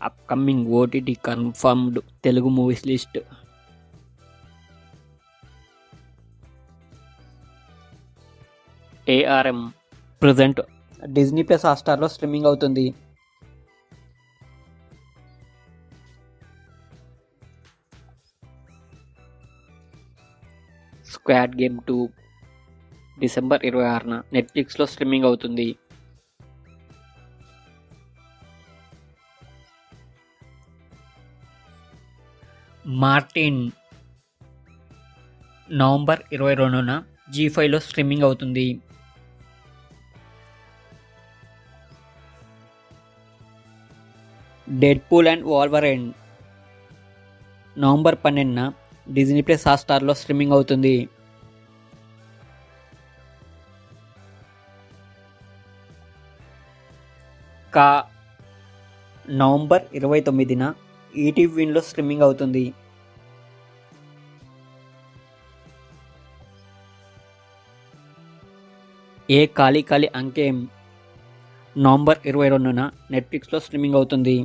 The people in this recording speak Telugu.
Upcoming OTT confirmed Telugu movies list. ARM present Disney plus హాట్‌స్టార్‌లో స్ట్రీమింగ్ అవుతుంది. స్క్వాడ్ గేమ్ 2 డిసెంబర్ 26న నెట్ఫ్లిక్స్లో స్ట్రీమింగ్ అవుతుంది. మార్టిన్ నవంబర్ 22న జీ5లో స్ట్రీమింగ్ అవుతుంది. డెడ్పూల్ అండ్ వాల్వరైన్ నవంబర్ 12న డిజ్నీ ప్లస్ హాట్‌స్టార్‌లో స్ట్రీమింగ్ అవుతుంది. కా నవంబర్ 29న ఈటీవీ విన్లో స్ట్రీమింగ్ అవుతుంది. ఏ కాళీ కాళీ అంకేం నవంబర్ 22న నెట్ఫ్లిక్స్లో స్ట్రీమింగ్ అవుతుంది.